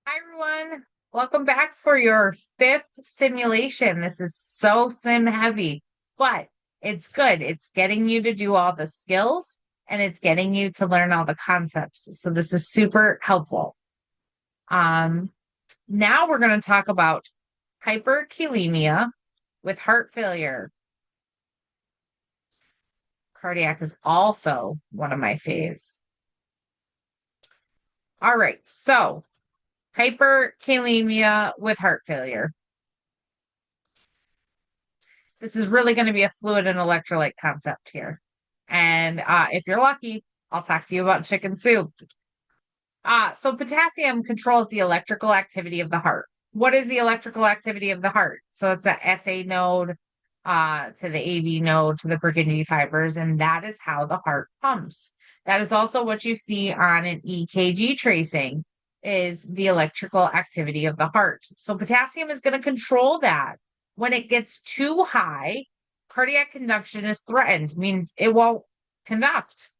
Hi, everyone. Welcome back for your fifth simulation. This is so sim heavy, but it's good. It's getting you to do all the skills and it's getting you to learn all the concepts. So this is super helpful. Um, Now we're going to talk about hyperkalemia with heart failure. Cardiac is also one of my faves. All right. So hyperkalemia with heart failure. This is really going to be a fluid and electrolyte concept here. And if you're lucky, I'll talk to you about chicken soup. So potassium controls the electrical activity of the heart. What is the electrical activity of the heart? So it's the SA node to the AV node to the Purkinje fibers, and that is how the heart pumps. That is also what you see on an EKG tracing is the electrical activity of the heart. So potassium is going to control that. When it gets too high, cardiac conduction is threatened, means it won't conduct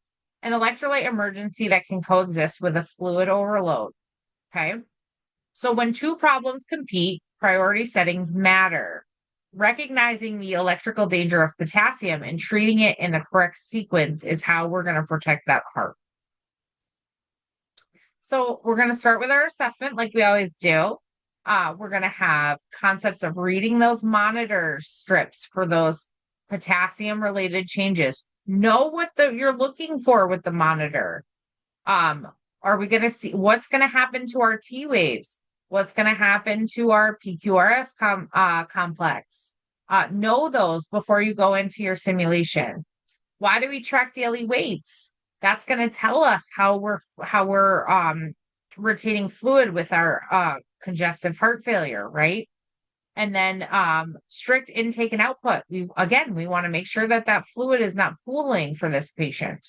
an electrolyte emergency that can coexist with a fluid overload. Okay. So when two problems compete, priority settings matter. Recognizing the electrical danger of potassium and treating it in the correct sequence is how we're going to protect that heart. So we're going to start with our assessment like we always do. We're going to have concepts of reading those monitor strips for those potassium related changes. Know what you're looking for with the monitor. Um, are we going to see what's going to happen to our T waves? What's going to happen to our PQRS complex? Know those before you go into your simulation. Why do we track daily weights? That's going to tell us how we're retaining fluid with our congestive heart failure, right? And then strict intake and output. We want to make sure that that fluid is not pooling for this patient.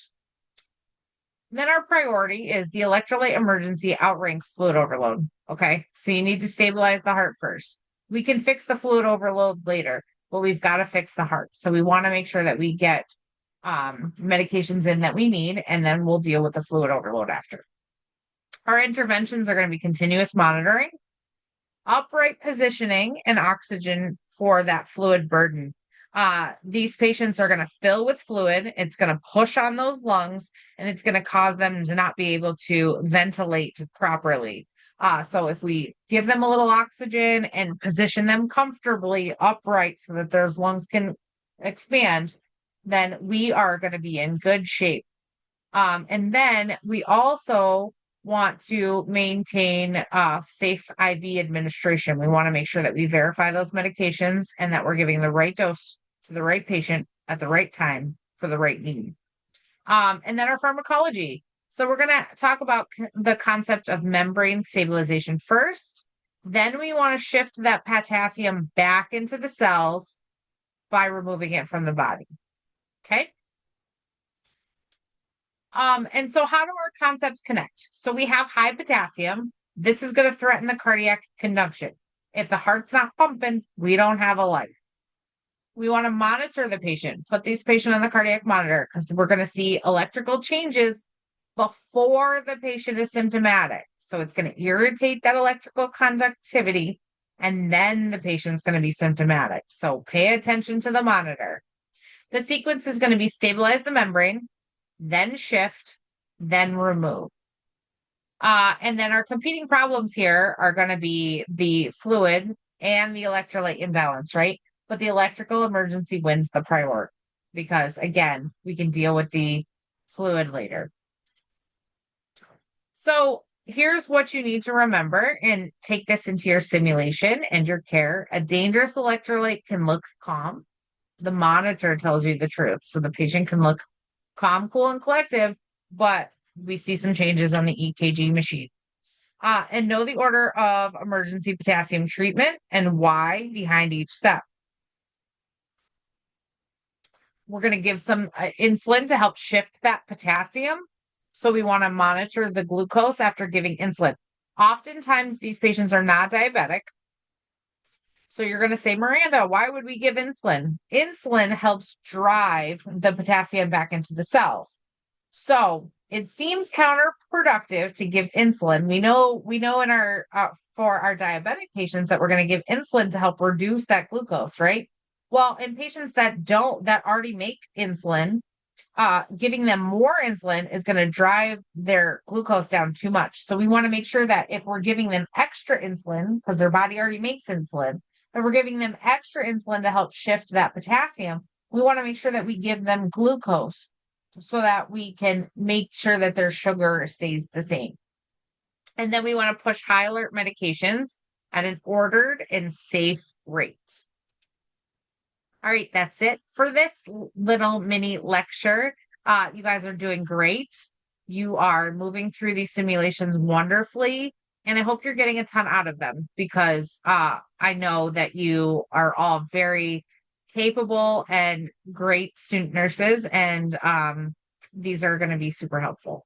Then our priority is the electrolyte emergency outranks fluid overload. Okay. So you need to stabilize the heart first. We can fix the fluid overload later, but we've got to fix the heart. So we want to make sure that we get medications in that we need, and then we'll deal with the fluid overload after. Our interventions are going to be continuous monitoring, upright positioning, and oxygen for that fluid burden. These patients are going to fill with fluid. It's going to push on those lungs and it's going to cause them to not be able to ventilate properly. So if we give them a little oxygen and position them comfortably upright so that those lungs can expand, then we are going to be in good shape. And then we also want to maintain safe IV administration. We want to make sure that we verify those medications and that we're giving the right dose to the right patient at the right time for the right need. And then our pharmacology. So we're going to talk about the concept of membrane stabilization first. Then we want to shift that potassium back into the cells by removing it from the body. Okay. And so how do our concepts connect? So we have high potassium. This is going to threaten the cardiac conduction. If the heart's not pumping, we don't have a life. We want to monitor the patient, put this patient on the cardiac monitor because we're going to see electrical changes before the patient is symptomatic. So it's going to irritate that electrical conductivity, and then the patient's going to be symptomatic. So pay attention to the monitor. The sequence is going to be stabilize the membrane, then shift, then remove. And then our competing problems here are going to be the fluid and the electrolyte imbalance, right? But the electrical emergency wins the priority because, again, we can deal with the fluid later. So here's what you need to remember and take this into your simulation and your care. A dangerous electrolyte can look calm. The monitor tells you the truth. So the patient can look calm, cool, and collective, but we see some changes on the EKG machine. And know the order of emergency potassium treatment and why behind each step. We're going to give some insulin to help shift that potassium. So we want to monitor the glucose after giving insulin. Oftentimes, these patients are not diabetic. So you're going to say, Miranda, why would we give insulin? Insulin helps drive the potassium back into the cells. So it seems counterproductive to give insulin. We know in our for our diabetic patients that we're going to give insulin to help reduce that glucose, right? Well, in patients that already make insulin, giving them more insulin is going to drive their glucose down too much. So we want to make sure that if we're giving them extra insulin, because their body already makes insulin, if we're giving them extra insulin to help shift that potassium, we want to make sure that we give them glucose so that we can make sure that their sugar stays the same. And then we want to push high alert medications at an ordered and safe rate. All right, that's it for this little mini lecture. You guys are doing great. You are moving through these simulations wonderfully, and I hope you're getting a ton out of them because I know that you are all very capable and great student nurses, and these are going to be super helpful.